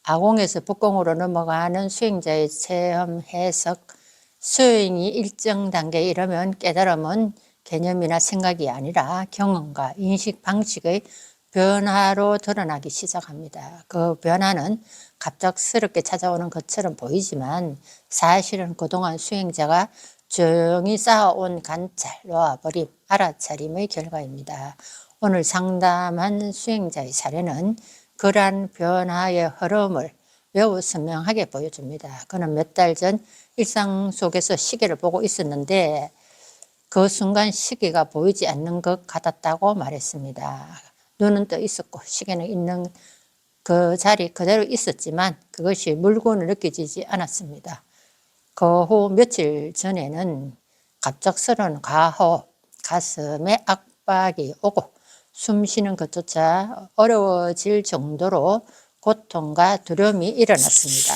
아공에서 북공으로 넘어가는 수행자의 체험, 해석, 수행이 일정 단계에 이르면 깨달음은 개념이나 생각이 아니라 경험과 인식 방식의 변화로 드러나기 시작합니다. 그 변화는 갑작스럽게 찾아오는 것처럼 보이지만 사실은 그동안 수행자가 조용히 쌓아온 관찰, 놓아버림, 알아차림의 결과입니다. 오늘 상담한 수행자의 사례는 그러한 변화의 흐름을 매우 선명하게 보여줍니다. 그는 몇 달 전 일상 속에서 시계를 보고 있었는데 그 순간 시계가 보이지 않는 것 같았다고 말했습니다. 눈은 떠 있었고 시계는 있는 그 자리 그대로 있었지만 그것이 물건으로 느껴지지 않았습니다. 그 후 며칠 전에는 갑작스러운 과호흡, 가슴에 압박이 오고 숨 쉬는 것조차 어려워질 정도로 고통과 두려움이 일어났습니다.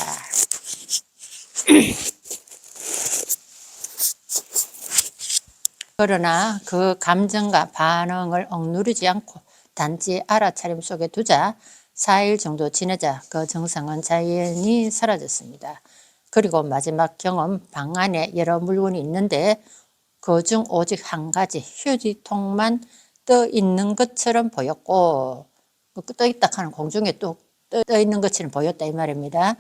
그러나 그 감정과 반응을 억누르지 않고 단지 알아차림 속에 두자 4일 정도 지내자 그 증상은 자연히 사라졌습니다. 그리고 마지막 경험, 방 안에 여러 물건이 있는데 그중 오직 한 가지 휴지통만 떠 있는 것처럼 보였고, 떠 있다 하는 공중에 또 떠 있는 것처럼 보였다 이 말입니다.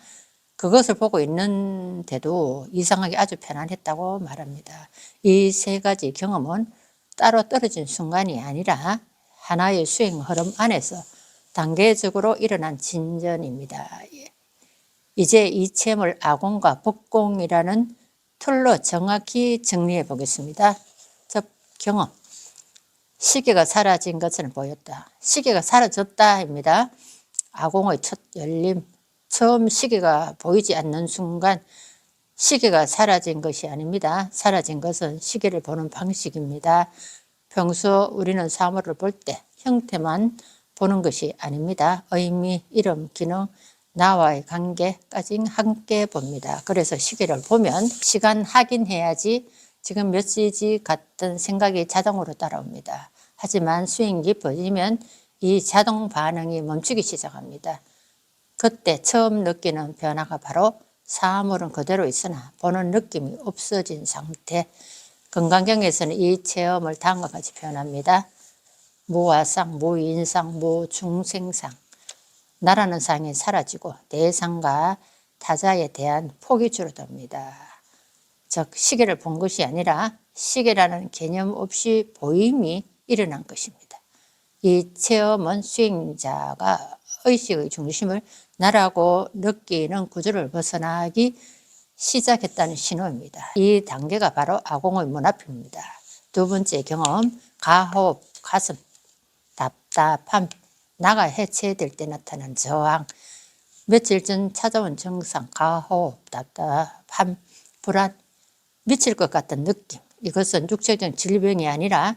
그것을 보고 있는데도 이상하게 아주 편안했다고 말합니다. 이 세 가지 경험은 따로 떨어진 순간이 아니라 하나의 수행 흐름 안에서 단계적으로 일어난 진전입니다. 이제 이 체험을 아공과 북공이라는 틀로 정확히 정리해 보겠습니다. 첫 경험, 시계가 사라진 것처럼 보였다. 시계가 사라졌다입니다. 아공의 첫 열림, 처음 시계가 보이지 않는 순간 시계가 사라진 것이 아닙니다. 사라진 것은 시계를 보는 방식입니다. 평소 우리는 사물을 볼 때 형태만 보는 것이 아닙니다. 의미, 이름, 기능, 나와의 관계까지 함께 봅니다. 그래서 시계를 보면 시간 확인해야지 지금 몇 시지 같은 생각이 자동으로 따라옵니다. 하지만 수행이 깊어지면 이 자동 반응이 멈추기 시작합니다. 그때 처음 느끼는 변화가 바로 사물은 그대로 있으나 보는 느낌이 없어진 상태. 건강경에서는 이 체험을 다음과 같이 표현합니다. 무아상, 무인상, 무중생상. 나라는 상이 사라지고 대상과 타자에 대한 폭이 줄어듭니다. 즉 시계를 본 것이 아니라 시계라는 개념 없이 보임이 일어난 것입니다. 이 체험은 수행자가 의식의 중심을 나라고 느끼는 구조를 벗어나기 시작했다는 신호입니다. 이 단계가 바로 아공의 문 앞입니다. 두 번째 경험, 가호흡, 가슴, 답답함, 나가 해체될 때 나타난 저항, 며칠 전 찾아온 증상, 가호흡, 답답함, 불안, 미칠 것 같은 느낌. 이것은 육체적 질병이 아니라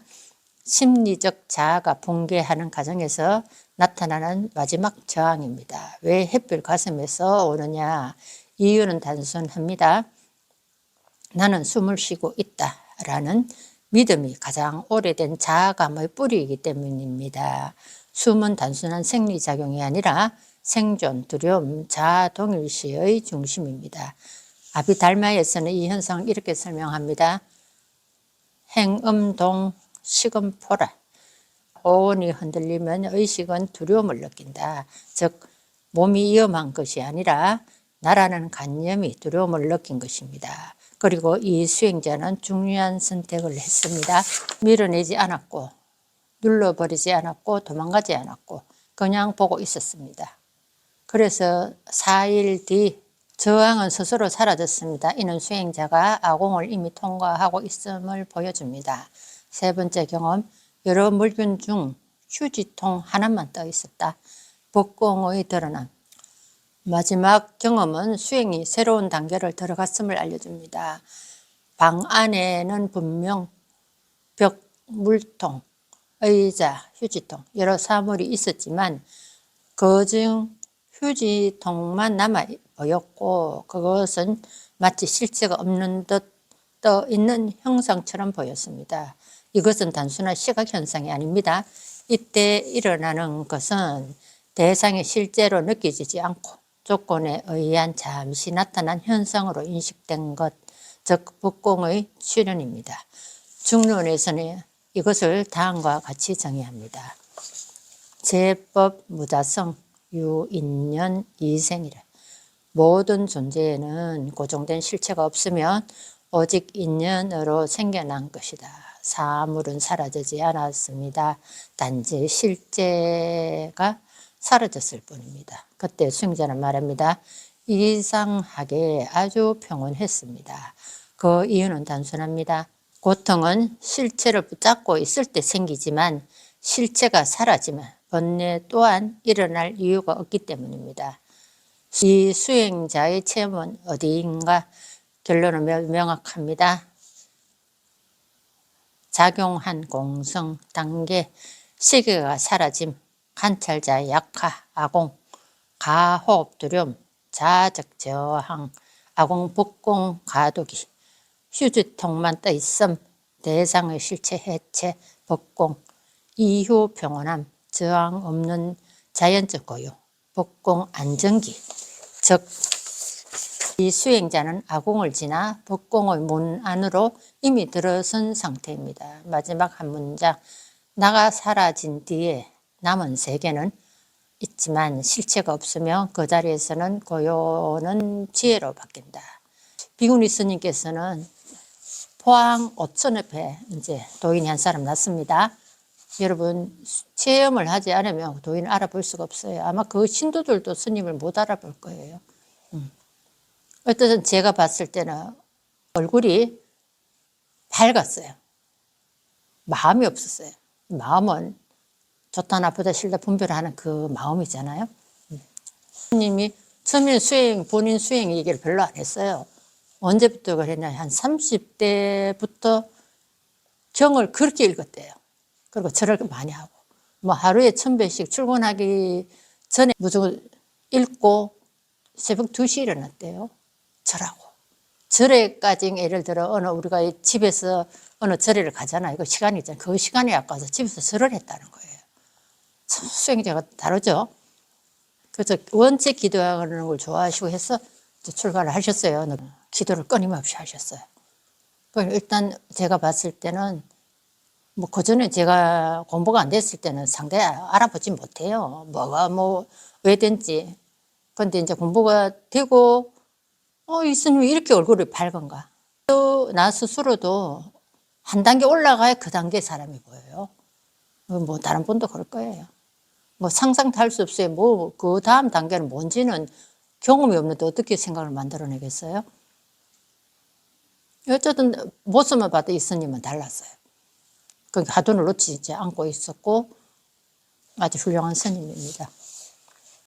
심리적 자아가 붕괴하는 과정에서 나타나는 마지막 저항입니다. 왜 햇빛 가슴에서 오느냐? 이유는 단순합니다. 나는 숨을 쉬고 있다라는 믿음이 가장 오래된 자아감의 뿌리이기 때문입니다. 숨은 단순한 생리작용이 아니라 생존, 두려움, 자아 동일시의 중심입니다. 아비달마에서는 이 현상을 이렇게 설명합니다. 행음동 식음포라. 호흡이 흔들리면 의식은 두려움을 느낀다. 즉 몸이 위험한 것이 아니라 나라는 관념이 두려움을 느낀 것입니다. 그리고 이 수행자는 중요한 선택을 했습니다. 밀어내지 않았고 눌러버리지 않았고 도망가지 않았고 그냥 보고 있었습니다. 그래서 4일 뒤 저항은 스스로 사라졌습니다. 이는 수행자가 아공을 이미 통과하고 있음을 보여줍니다. 세 번째 경험, 여러 물건 중 휴지통 하나만 떠 있었다. 복공의 드러남. 마지막 경험은 수행이 새로운 단계를 들어갔음을 알려줍니다. 방 안에는 분명 벽, 물통, 의자, 휴지통 여러 사물이 있었지만 그중 휴지통만 남아 보였고 그것은 마치 실체가 없는 듯 떠 있는 형상처럼 보였습니다. 이것은 단순한 시각 현상이 아닙니다. 이때 일어나는 것은 대상이 실제로 느껴지지 않고 조건에 의한 잠시 나타난 현상으로 인식된 것, 즉 법공의 출현입니다. 중론에서는 이것을 다음과 같이 정의합니다. 제법 무자성, 유인년, 이생이라. 모든 존재에는 고정된 실체가 없으면 오직 인연으로 생겨난 것이다. 사물은 사라지지 않았습니다. 단지 실제가 사라졌을 뿐입니다. 그때 수행자는 말합니다. 이상하게 아주 평온했습니다. 그 이유는 단순합니다. 고통은 실체를 붙잡고 있을 때 생기지만 실체가 사라지면 번뇌 또한 일어날 이유가 없기 때문입니다. 이 수행자의 체험은 어디인가? 결론은 명확합니다. 작용한 공성, 단계, 시계가 사라짐, 관찰자의 약화, 아공, 가호흡 두려움, 자적 저항, 아공 복공 가독이, 휴지통만 떠 있음, 대상의 실체 해체, 복공, 이후 평온함, 저항 없는 자연적 고요, 복공 안정기. 즉, 이 수행자는 아공을 지나 복공의 문 안으로 이미 들어선 상태입니다. 마지막 한 문장, 나가 사라진 뒤에 남은 세계는 있지만 실체가 없으며 그 자리에서는 고요는 지혜로 바뀐다. 비구니 스님께서는 포항 오천 옆에 이제 도인이 한 사람 났습니다. 여러분 체험을 하지 않으면 도인을 알아볼 수가 없어요. 아마 그 신도들도 스님을 못 알아볼 거예요. 어쨌든 제가 봤을 때는 얼굴이 밝았어요. 마음이 없었어요. 마음은 좋다 나쁘다 싫다 분별하는 그 마음이잖아요. 스님이 처음에 본인 수행 얘기를 별로 안 했어요. 언제부터 그랬냐, 한 30대부터 경을 그렇게 읽었대요. 그리고 절을 많이 하고, 뭐 하루에 1000배씩 출근하기 전에 무조건 읽고 새벽 2시에 일어났대요. 절하고. 절에까지 예를 들어 어느 우리가 집에서 어느 절에를 가잖아요. 이거 시간이 있잖아요. 그 시간에 아까워서 집에서 절을 했다는 거예요. 참 수행자가 다르죠. 그래서 원체 기도하는 걸 좋아하시고 해서 출가를 하셨어요. 기도를 끊임없이 하셨어요. 일단 제가 봤을 때는 뭐 그전에 제가 공부가 안 됐을 때는 상당히 알아보지 못해요. 뭐가 뭐 왜 된지. 근데 이제 공부가 되고 이 스님이 이렇게 얼굴이 밝은가. 또 나 스스로도 한 단계 올라가야 그 단계 사람이 보여요. 뭐 다른 분도 그럴 거예요. 뭐 상상도 할 수 없어요. 뭐 그 다음 단계는 뭔지는 경험이 없는데 어떻게 생각을 만들어내겠어요? 어쨌든 모습만 봐도 이 스님은 달랐어요. 그 하둔을 놓치지 않고 있었고 아주 훌륭한 스님입니다.